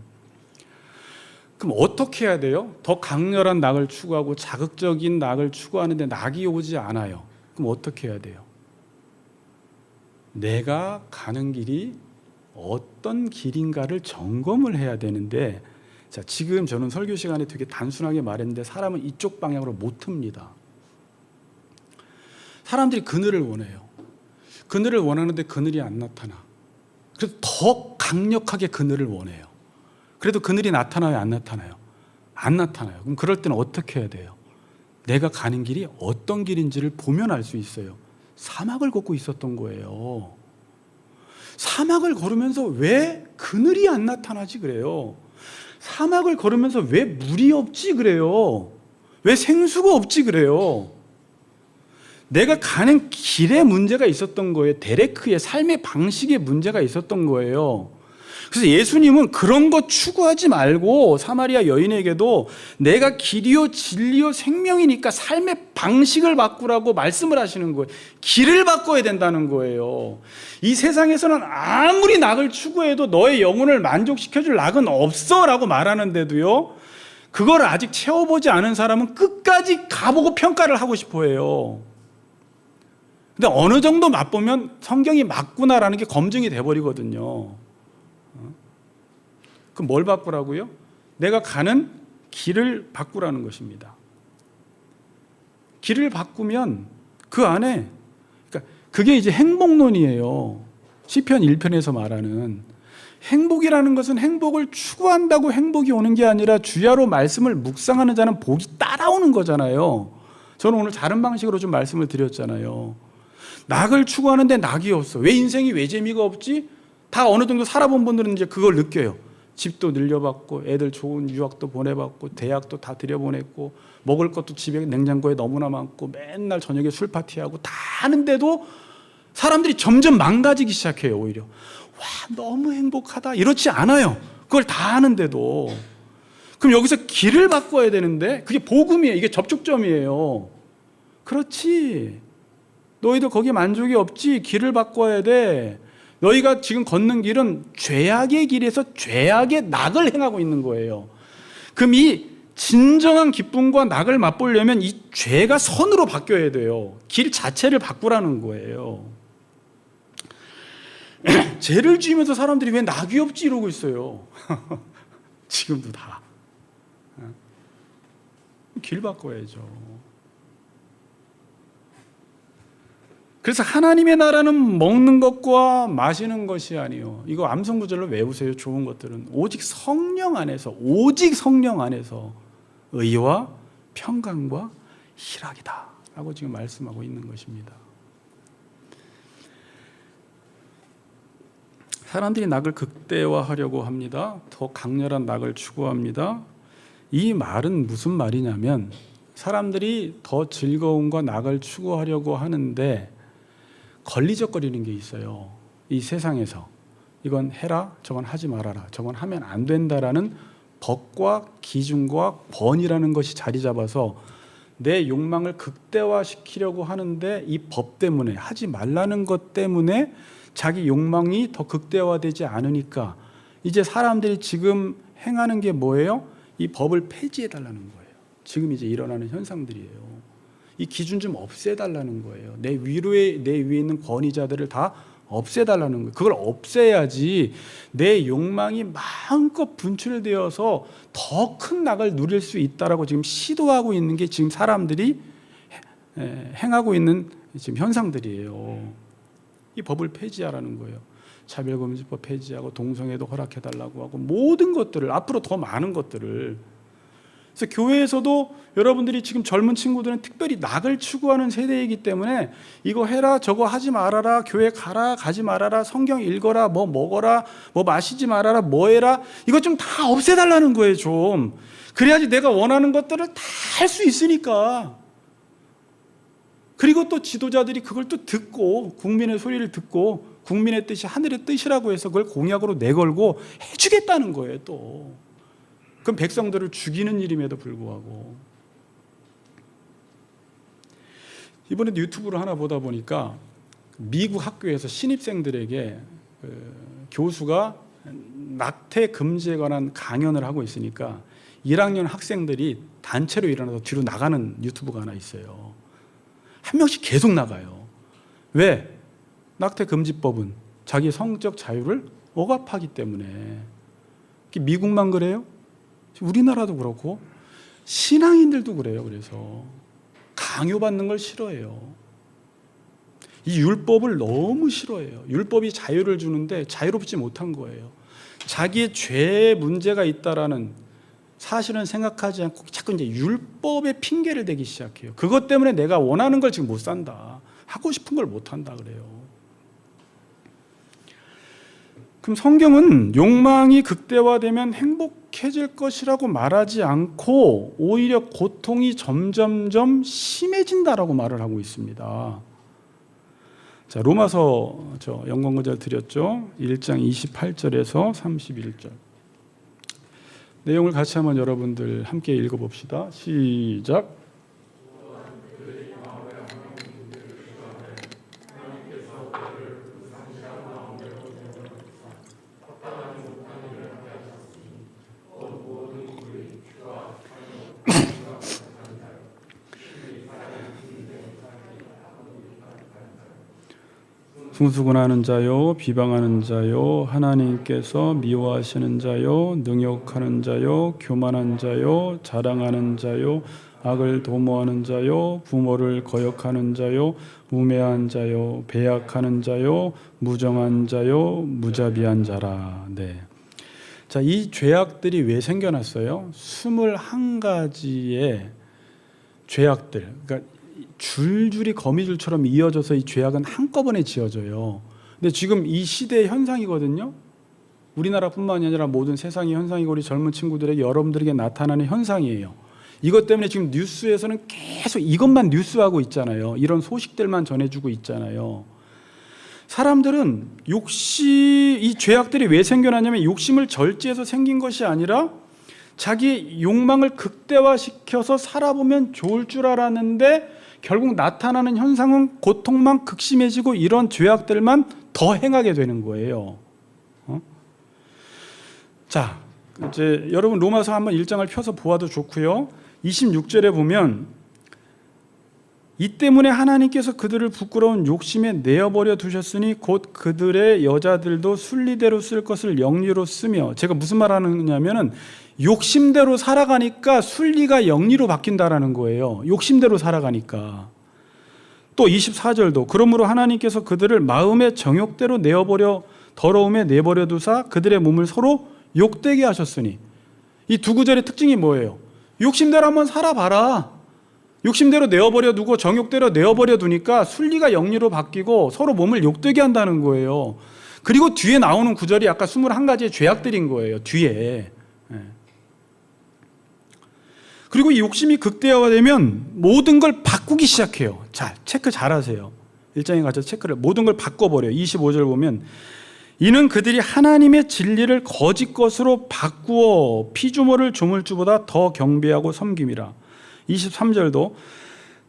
그럼 어떻게 해야 돼요? 더 강렬한 낙을 추구하고 자극적인 낙을 추구하는데 낙이 오지 않아요. 그럼 어떻게 해야 돼요? 내가 가는 길이 어떤 길인가를 점검을 해야 되는데, 자, 지금 저는 설교 시간에 되게 단순하게 말했는데 사람은 이쪽 방향으로 못 틉니다. 사람들이 그늘을 원해요. 그늘을 원하는데 그늘이 안 나타나. 그래서 더 강력하게 그늘을 원해요. 그래도 그늘이 나타나요, 안 나타나요? 안 나타나요. 그럼 그럴 때는 어떻게 해야 돼요? 내가 가는 길이 어떤 길인지를 보면 알 수 있어요. 사막을 걷고 있었던 거예요. 사막을 걸으면서 왜 그늘이 안 나타나지 그래요? 사막을 걸으면서 왜 물이 없지 그래요? 왜 생수가 없지 그래요? 내가 가는 길에 문제가 있었던 거예요. 데레크의 삶의 방식에 문제가 있었던 거예요. 그래서 예수님은 그런 거 추구하지 말고 사마리아 여인에게도 내가 길이요 진리요 생명이니까 삶의 방식을 바꾸라고 말씀을 하시는 거예요. 길을 바꿔야 된다는 거예요. 이 세상에서는 아무리 낙을 추구해도 너의 영혼을 만족시켜줄 낙은 없어 라고 말하는데도요, 그걸 아직 채워보지 않은 사람은 끝까지 가보고 평가를 하고 싶어 해요. 근데 어느 정도 맛보면 성경이 맞구나라는 게 검증이 돼버리거든요. 그럼 뭘 바꾸라고요? 내가 가는 길을 바꾸라는 것입니다. 길을 바꾸면 그 안에, 그러니까 그게 이제 행복론이에요. 시편 1편에서 말하는 행복이라는 것은 행복을 추구한다고 행복이 오는 게 아니라 주야로 말씀을 묵상하는 자는 복이 따라오는 거잖아요. 저는 오늘 다른 방식으로 좀 말씀을 드렸잖아요. 낙을 추구하는데 낙이 없어. 왜 인생이 왜 재미가 없지? 다 어느 정도 살아본 분들은 이제 그걸 느껴요. 집도 늘려받고 애들 좋은 유학도 보내받고 대학도 다 들여보냈고 먹을 것도 집에 냉장고에 너무나 많고 맨날 저녁에 술 파티하고 다 하는데도 사람들이 점점 망가지기 시작해요. 오히려 와 너무 행복하다 이렇지 않아요. 그걸 다 하는데도. 그럼 여기서 길을 바꿔야 되는데 그게 복음이에요. 이게 접촉점이에요. 그렇지, 너희도 거기에 만족이 없지. 길을 바꿔야 돼. 너희가 지금 걷는 길은 죄악의 길에서 죄악의 낙을 행하고 있는 거예요. 그럼 이 진정한 기쁨과 낙을 맛보려면 이 죄가 선으로 바뀌어야 돼요. 길 자체를 바꾸라는 거예요. 죄를 지으면서 사람들이 왜 낙이 없지 이러고 있어요. 지금도 다. 길 바꿔야죠. 그래서 하나님의 나라는 먹는 것과 마시는 것이 아니요. 이거 암송구절로 외우세요. 좋은 것들은 오직 성령 안에서, 오직 성령 안에서 의와 평강과 희락이다 라고 지금 말씀하고 있는 것입니다. 사람들이 낙을 극대화하려고 합니다. 더 강렬한 낙을 추구합니다. 이 말은 무슨 말이냐면 사람들이 더 즐거움과 낙을 추구하려고 하는데 걸리적거리는 게 있어요. 이 세상에서 이건 해라, 저건 하지 말아라, 저건 하면 안 된다라는 법과 기준과 권위라는 것이 자리 잡아서 내 욕망을 극대화시키려고 하는데 이 법 때문에, 하지 말라는 것 때문에 자기 욕망이 더 극대화되지 않으니까 이제 사람들이 지금 행하는 게 뭐예요? 이 법을 폐지해달라는 거예요. 지금 이제 일어나는 현상들이에요. 이 기준 좀 없애달라는 거예요. 내 위에 있는 권위자들을 다 없애달라는 거예요. 그걸 없애야지 내 욕망이 마음껏 분출되어서 더 큰 낙을 누릴 수 있다라고 지금 시도하고 있는 게 지금 사람들이 행하고 있는 지금 현상들이에요. 이 법을 폐지하라는 거예요. 차별금지법 폐지하고 동성애도 허락해달라고 하고 모든 것들을, 앞으로 더 많은 것들을. 그래서 교회에서도 여러분들이 지금 젊은 친구들은 특별히 낙을 추구하는 세대이기 때문에 이거 해라, 저거 하지 말아라, 교회 가라, 가지 말아라, 성경 읽어라, 뭐 먹어라, 뭐 마시지 말아라, 뭐 해라, 이거 좀 다 없애달라는 거예요. 좀 그래야지 내가 원하는 것들을 다 할 수 있으니까. 그리고 또 지도자들이 그걸 또 듣고 국민의 소리를 듣고 국민의 뜻이 하늘의 뜻이라고 해서 그걸 공약으로 내걸고 해주겠다는 거예요. 또 그럼 백성들을 죽이는 일임에도 불구하고. 이번에도 유튜브를 하나 보다 보니까 미국 학교에서 신입생들에게 교수가 낙태 금지에 관한 강연을 하고 있으니까 1학년 학생들이 단체로 일어나서 뒤로 나가는 유튜브가 하나 있어요. 한 명씩 계속 나가요. 왜? 낙태 금지법은 자기 성적 자유를 억압하기 때문에. 미국만 그래요? 우리나라도 그렇고 신앙인들도 그래요. 그래서 강요받는 걸 싫어해요. 이 율법을 너무 싫어해요. 율법이 자유를 주는데 자유롭지 못한 거예요. 자기의 죄에 문제가 있다라는 사실은 생각하지 않고 자꾸 이제 율법의 핑계를 대기 시작해요. 그것 때문에 내가 원하는 걸 지금 못 산다, 하고 싶은 걸 못 한다 그래요. 그럼 성경은 욕망이 극대화되면 행복해질 것이라고 말하지 않고 오히려 고통이 점점점 심해진다라고 말을 하고 있습니다. 자, 로마서 연관구절 드렸죠. 1장 28절에서 31절. 내용을 같이 한번 여러분들 함께 읽어봅시다. 시작. 승수군하는 자요, 비방하는 자요, 하나님께서 미워하시는 자요, 능욕하는 자요, 교만한 자요, 자랑하는 자요, 악을 도모하는 자요, 부모를 거역하는 자요, 우매한 자요, 배약하는 자요, 무정한 자요, 무자비한 자라. 네. 자, 이 죄악들이 왜 생겨났어요? 21가지의 죄악들. 그러니까 줄줄이 거미줄처럼 이어져서 이 죄악은 한꺼번에 지어져요. 근데 지금 이 시대의 현상이거든요. 우리나라뿐만이 아니라 모든 세상의 현상이고 우리 젊은 친구들에게 여러분들에게 나타나는 현상이에요. 이것 때문에 지금 뉴스에서는 계속 이것만 뉴스하고 있잖아요. 이런 소식들만 전해주고 있잖아요. 사람들은 이 죄악들이 왜 생겨나냐면 욕심을 절제해서 생긴 것이 아니라 자기 욕망을 극대화시켜서 살아보면 좋을 줄 알았는데 결국 나타나는 현상은 고통만 극심해지고 이런 죄악들만 더 행하게 되는 거예요. 자, 이제 여러분 로마서 한번 1장을 펴서 보아도 좋고요. 26절에 보면 이 때문에 하나님께서 그들을 부끄러운 욕심에 내어버려 두셨으니 곧 그들의 여자들도 순리대로 쓸 것을 영리로 쓰며, 제가 무슨 말 하느냐면은 욕심대로 살아가니까 순리가 영리로 바뀐다라는 거예요. 욕심대로 살아가니까. 또 24절도 그러므로 하나님께서 그들을 마음의 정욕대로 내어버려 더러움에 내버려 두사 그들의 몸을 서로 욕되게 하셨으니, 이 두 구절의 특징이 뭐예요? 욕심대로 한번 살아봐라. 욕심대로 내어버려 두고 정욕대로 내어버려 두니까 순리가 영리로 바뀌고 서로 몸을 욕되게 한다는 거예요. 그리고 뒤에 나오는 구절이 아까 21가지의 죄악들인 거예요. 뒤에. 그리고 이 욕심이 극대화되면 모든 걸 바꾸기 시작해요. 자, 체크 잘하세요. 1장에 가서 체크를 모든 걸 바꿔버려요. 25절 보면 이는 그들이 하나님의 진리를 거짓 것으로 바꾸어 피조물을 조물주보다 더 경배하고 섬김이라. 23절도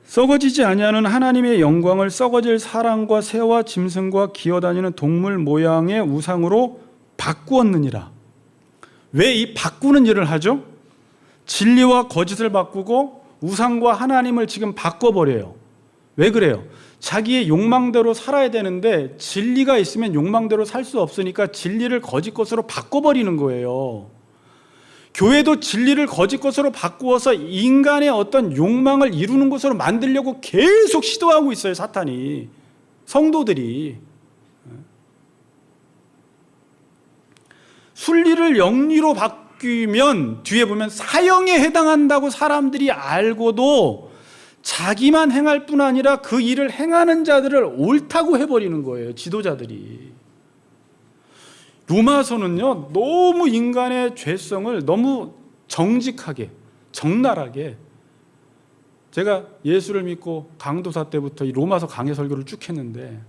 썩어지지 아니하는 하나님의 영광을 썩어질 사람과 새와 짐승과 기어다니는 동물 모양의 우상으로 바꾸었느니라. 왜 이 바꾸는 일을 하죠? 진리와 거짓을 바꾸고 우상과 하나님을 지금 바꿔버려요. 왜 그래요? 자기의 욕망대로 살아야 되는데 진리가 있으면 욕망대로 살 수 없으니까 진리를 거짓 것으로 바꿔버리는 거예요. 교회도 진리를 거짓 것으로 바꾸어서 인간의 어떤 욕망을 이루는 것으로 만들려고 계속 시도하고 있어요, 사탄이. 성도들이. 순리를 영리로 바뀌면 뒤에 보면 사형에 해당한다고 사람들이 알고도 자기만 행할 뿐 아니라 그 일을 행하는 자들을 옳다고 해버리는 거예요, 지도자들이. 로마서는요, 너무 인간의 죄성을 너무 정직하게, 적나라하게, 제가 예수를 믿고 강도사 때부터 이 로마서 강해 설교를 쭉 했는데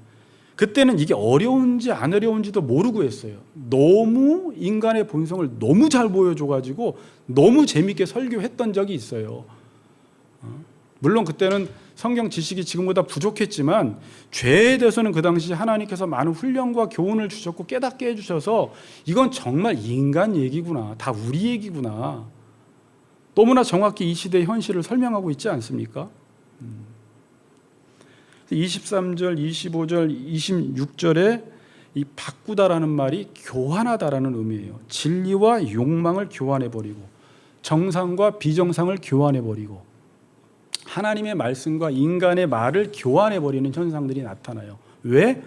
그때는 이게 어려운지 안 어려운지도 모르고 했어요. 너무 인간의 본성을 너무 잘 보여줘가지고 너무 재밌게 설교했던 적이 있어요. 물론 그때는 성경 지식이 지금보다 부족했지만 죄에 대해서는 그 당시 하나님께서 많은 훈련과 교훈을 주셨고 깨닫게 해주셔서 이건 정말 인간 얘기구나, 다 우리 얘기구나, 너무나 정확히 이 시대의 현실을 설명하고 있지 않습니까? 23절, 25절, 26절에 이 바꾸다라는 말이 교환하다라는 의미예요. 진리와 욕망을 교환해버리고 정상과 비정상을 교환해버리고 하나님의 말씀과 인간의 말을 교환해버리는 현상들이 나타나요. 왜?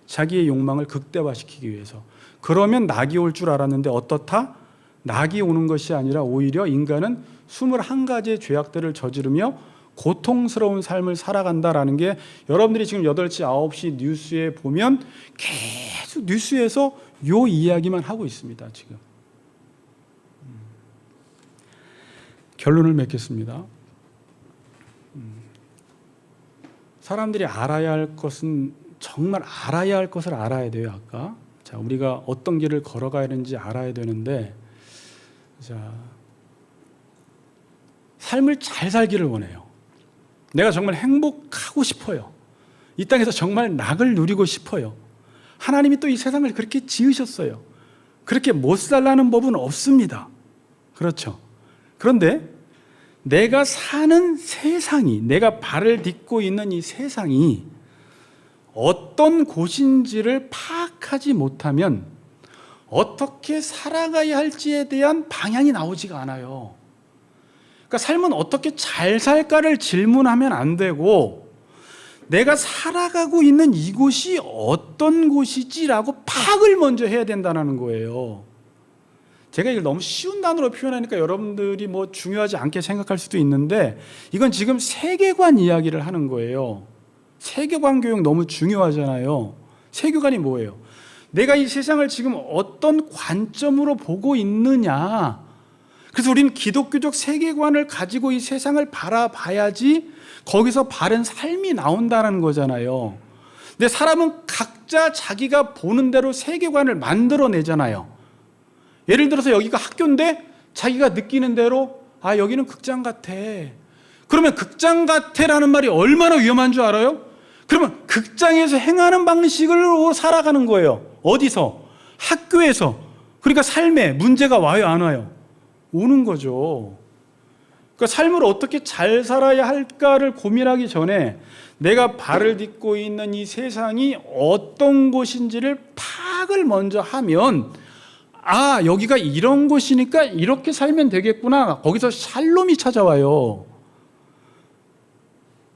자기의 욕망을 극대화시키기 위해서. 그러면 낙이 올 줄 알았는데 어떻다? 낙이 오는 것이 아니라 오히려 인간은 21가지의 죄악들을 저지르며 고통스러운 삶을 살아간다라는 게 여러분들이 지금 8시, 9시 뉴스에 보면 계속 뉴스에서 요 이야기만 하고 있습니다. 지금. 결론을 맺겠습니다. 사람들이 알아야 할 것은 정말 알아야 할 것을 알아야 돼요. 아까 자, 우리가 어떤 길을 걸어가야 되는지 알아야 되는데, 자, 삶을 잘 살기를 원해요. 내가 정말 행복하고 싶어요. 이 땅에서 정말 낙을 누리고 싶어요. 하나님이 또 이 세상을 그렇게 지으셨어요. 그렇게 못 살라는 법은 없습니다. 그렇죠? 그런데 내가 사는 세상이, 내가 발을 딛고 있는 이 세상이 어떤 곳인지를 파악하지 못하면 어떻게 살아가야 할지에 대한 방향이 나오지가 않아요. 그러니까 삶은 어떻게 잘 살까를 질문하면 안 되고 내가 살아가고 있는 이곳이 어떤 곳이지라고 파악을 먼저 해야 된다는 거예요. 제가 이걸 너무 쉬운 단어로 표현하니까 여러분들이 뭐 중요하지 않게 생각할 수도 있는데 이건 지금 세계관 이야기를 하는 거예요. 세계관 교육 너무 중요하잖아요. 세계관이 뭐예요? 내가 이 세상을 지금 어떤 관점으로 보고 있느냐. 그래서 우리는 기독교적 세계관을 가지고 이 세상을 바라봐야지 거기서 바른 삶이 나온다는 거잖아요. 근데 사람은 각자 자기가 보는 대로 세계관을 만들어내잖아요. 예를 들어서 여기가 학교인데 자기가 느끼는 대로 여기는 극장 같아. 그러면 극장 같아라는 말이 얼마나 위험한 줄 알아요? 그러면 극장에서 행하는 방식으로 살아가는 거예요. 어디서? 학교에서. 그러니까 삶에 문제가 와요, 안 와요? 오는 거죠. 그러니까 삶을 어떻게 잘 살아야 할까를 고민하기 전에 내가 발을 딛고 있는 이 세상이 어떤 곳인지를 파악을 먼저 하면 여기가 이런 곳이니까 이렇게 살면 되겠구나. 거기서 샬롬이 찾아와요.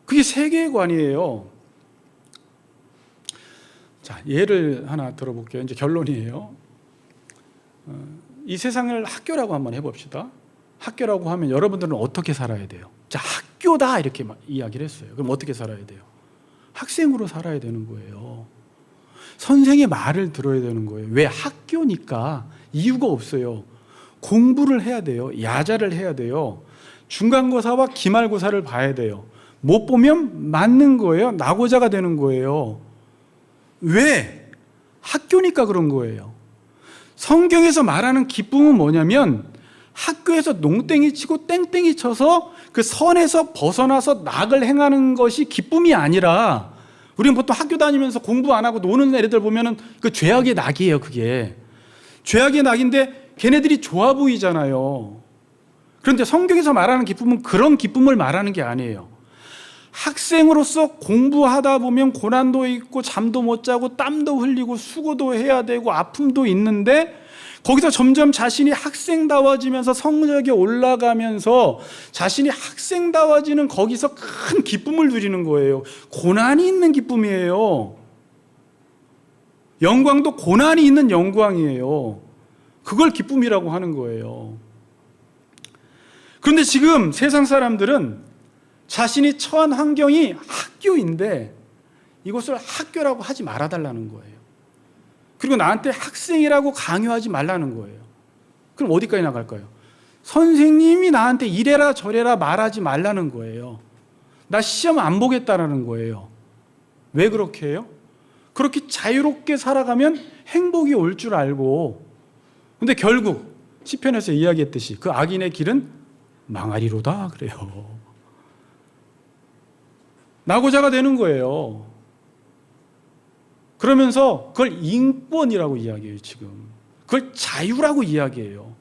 그게 세계관이에요. 자, 예를 하나 들어볼게요. 이제 결론이에요. 이 세상을 학교라고 한번 해봅시다. 학교라고 하면 여러분들은 어떻게 살아야 돼요? 자, 학교다 이렇게 이야기를 했어요. 그럼 어떻게 살아야 돼요? 학생으로 살아야 되는 거예요. 선생의 말을 들어야 되는 거예요. 왜? 학교니까. 이유가 없어요. 공부를 해야 돼요. 야자를 해야 돼요. 중간고사와 기말고사를 봐야 돼요. 못 보면 맞는 거예요. 낙오자가 되는 거예요. 왜? 학교니까 그런 거예요. 성경에서 말하는 기쁨은 뭐냐면 학교에서 농땡이 치고 땡땡이 쳐서 그 선에서 벗어나서 낙을 행하는 것이 기쁨이 아니라 우리는 보통 학교 다니면서 공부 안 하고 노는 애들 보면은 그 죄악의 낙이에요. 그게 죄악의 낙인데 걔네들이 좋아 보이잖아요. 그런데 성경에서 말하는 기쁨은 그런 기쁨을 말하는 게 아니에요. 학생으로서 공부하다 보면 고난도 있고 잠도 못 자고 땀도 흘리고 수고도 해야 되고 아픔도 있는데 거기서 점점 자신이 학생다워지면서 성적이 올라가면서 자신이 학생다워지는 거기서 큰 기쁨을 누리는 거예요. 고난이 있는 기쁨이에요. 영광도 고난이 있는 영광이에요. 그걸 기쁨이라고 하는 거예요. 그런데 지금 세상 사람들은 자신이 처한 환경이 학교인데 이것을 학교라고 하지 말아달라는 거예요. 그리고 나한테 학생이라고 강요하지 말라는 거예요. 그럼 어디까지 나갈까요? 선생님이 나한테 이래라 저래라 말하지 말라는 거예요. 나 시험 안 보겠다라는 거예요. 왜 그렇게 해요? 그렇게 자유롭게 살아가면 행복이 올 줄 알고, 근데 결국 시편에서 이야기했듯이 그 악인의 길은 망하리로다 그래요. 낙오자가 되는 거예요. 그러면서 그걸 인권이라고 이야기해요. 지금 그걸 자유라고 이야기해요.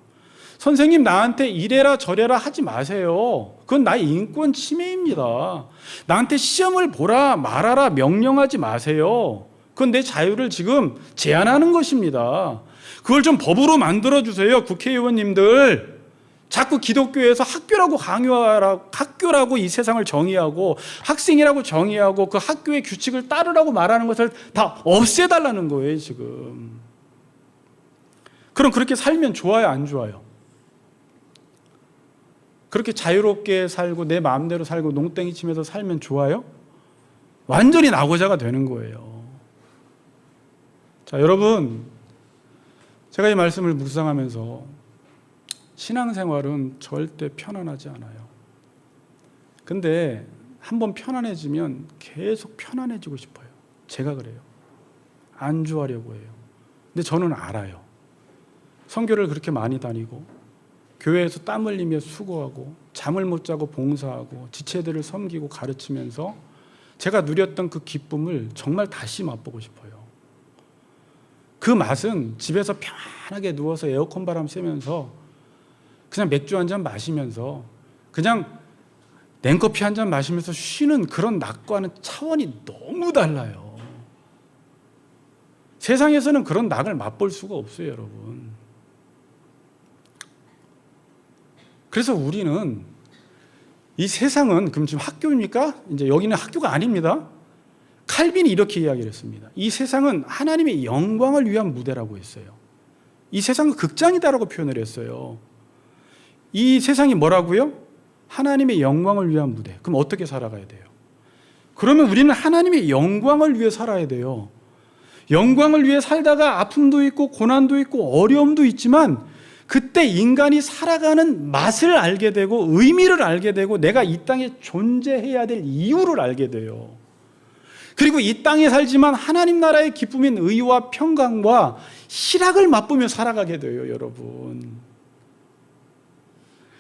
선생님 나한테 이래라 저래라 하지 마세요. 그건 나의 인권 침해입니다. 나한테 시험을 보라 말하라 명령하지 마세요. 그건 내 자유를 지금 제한하는 것입니다. 그걸 좀 법으로 만들어주세요. 국회의원님들 자꾸 기독교에서 학교라고 강요하라, 학교라고 이 세상을 정의하고 학생이라고 정의하고 그 학교의 규칙을 따르라고 말하는 것을 다 없애달라는 거예요. 지금. 그럼 그렇게 살면 좋아요, 안 좋아요? 그렇게 자유롭게 살고 내 마음대로 살고 농땡이 치면서 살면 좋아요? 완전히 낙오자가 되는 거예요. 자, 여러분, 제가 이 말씀을 묵상하면서 신앙생활은 절대 편안하지 않아요. 근데 한번 편안해지면 계속 편안해지고 싶어요. 제가 그래요. 안주하려고 해요. 근데 저는 알아요. 선교를 그렇게 많이 다니고 교회에서 땀 흘리며 수고하고 잠을 못 자고 봉사하고 지체들을 섬기고 가르치면서 제가 누렸던 그 기쁨을 정말 다시 맛보고 싶어요. 그 맛은 집에서 편하게 누워서 에어컨 바람 쐬면서 그냥 맥주 한 잔 마시면서 그냥 냉커피 한 잔 마시면서 쉬는 그런 낙과는 차원이 너무 달라요. 세상에서는 그런 낙을 맛볼 수가 없어요, 여러분. 그래서 우리는 이 세상은 그럼 지금 학교입니까? 이제 여기는 학교가 아닙니다. 칼빈이 이렇게 이야기를 했습니다. 이 세상은 하나님의 영광을 위한 무대라고 했어요. 이 세상은 극장이다라고 표현을 했어요. 이 세상이 뭐라고요? 하나님의 영광을 위한 무대. 그럼 어떻게 살아가야 돼요? 그러면 우리는 하나님의 영광을 위해 살아야 돼요. 영광을 위해 살다가 아픔도 있고 고난도 있고 어려움도 있지만 그때 인간이 살아가는 맛을 알게 되고 의미를 알게 되고 내가 이 땅에 존재해야 될 이유를 알게 돼요. 그리고 이 땅에 살지만 하나님 나라의 기쁨인 의와 평강과 희락을 맛보며 살아가게 돼요, 여러분.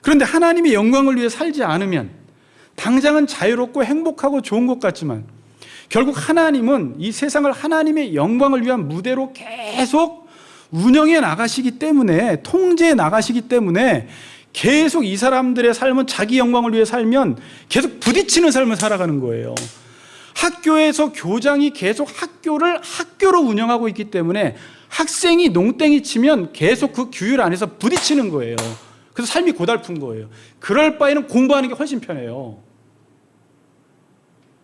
그런데 하나님의 영광을 위해 살지 않으면 당장은 자유롭고 행복하고 좋은 것 같지만 결국 하나님은 이 세상을 하나님의 영광을 위한 무대로 계속 운영해 나가시기 때문에, 통제해 나가시기 때문에 계속 이 사람들의 삶은 자기 영광을 위해 살면 계속 부딪히는 삶을 살아가는 거예요. 학교에서 교장이 계속 학교를 학교로 운영하고 있기 때문에 학생이 농땡이 치면 계속 그 규율 안에서 부딪히는 거예요. 그래서 삶이 고달픈 거예요. 그럴 바에는 공부하는 게 훨씬 편해요.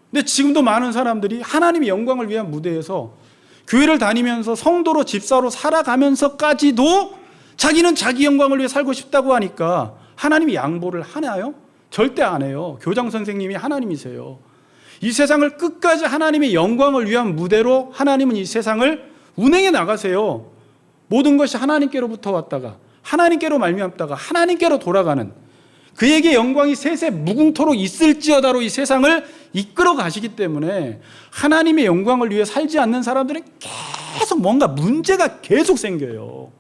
근데 지금도 많은 사람들이 하나님의 영광을 위한 무대에서 교회를 다니면서 성도로 집사로 살아가면서까지도 자기는 자기 영광을 위해 살고 싶다고 하니까 하나님이 양보를 하나요? 절대 안 해요. 교장 선생님이 하나님이세요. 이 세상을 끝까지 하나님의 영광을 위한 무대로 하나님은 이 세상을 운행해 나가세요. 모든 것이 하나님께로부터 왔다가 하나님께로 말미암다가 하나님께로 돌아가는, 그에게 영광이 세세 무궁토록 있을지어다로 이 세상을 이끌어 가시기 때문에 하나님의 영광을 위해 살지 않는 사람들은 계속 뭔가 문제가 계속 생겨요.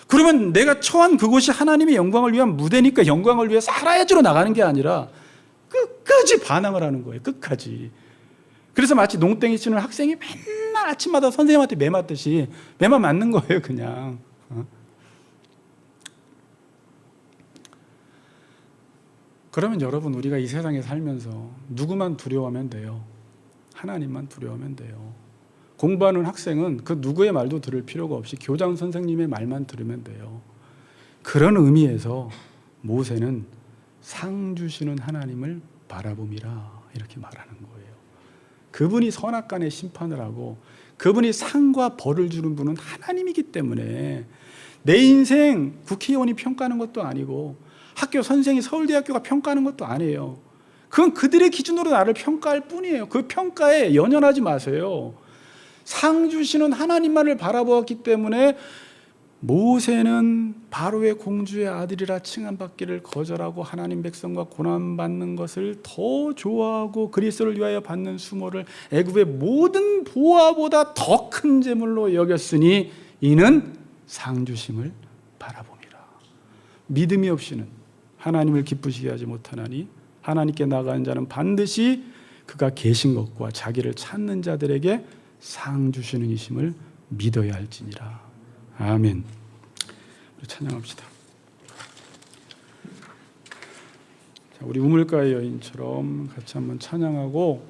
그러면 내가 처한 그곳이 하나님의 영광을 위한 무대니까 영광을 위해 살아야지로 나가는 게 아니라 끝까지 반항을 하는 거예요. 끝까지. 그래서 마치 농땡이 치는 학생이 맨날 아침마다 선생님한테 매 맞듯이 매만 맞는 거예요, 그냥. 그러면 여러분, 우리가 이 세상에 살면서 누구만 두려워하면 돼요? 하나님만 두려워하면 돼요. 공부하는 학생은 그 누구의 말도 들을 필요가 없이 교장 선생님의 말만 들으면 돼요. 그런 의미에서 모세는 상 주시는 하나님을 바라봄이라 이렇게 말하는 거예요. 그분이 선악간의 심판을 하고 그분이 상과 벌을 주는 분은 하나님이기 때문에 내 인생 국회의원이 평가하는 것도 아니고 학교 선생이 서울대학교가 평가하는 것도 아니에요. 그건 그들의 기준으로 나를 평가할 뿐이에요. 그 평가에 연연하지 마세요. 상 주시는 하나님만을 바라보았기 때문에 모세는 바로의 공주의 아들이라 칭함받기를 거절하고 하나님 백성과 고난받는 것을 더 좋아하고 그리스도를 위하여 받는 수모를 애굽의 모든 보화보다 더 큰 재물로 여겼으니 이는 상 주심을 바라봄이라. 믿음이 없이는 하나님을 기쁘시게 하지 못하나니 하나님께 나가는 자는 반드시 그가 계신 것과 자기를 찾는 자들에게 상 주시는 이심을 믿어야 할지니라. 아멘. 우리 찬양합시다. 자, 우리 우물가의 여인처럼 같이 한번 찬양하고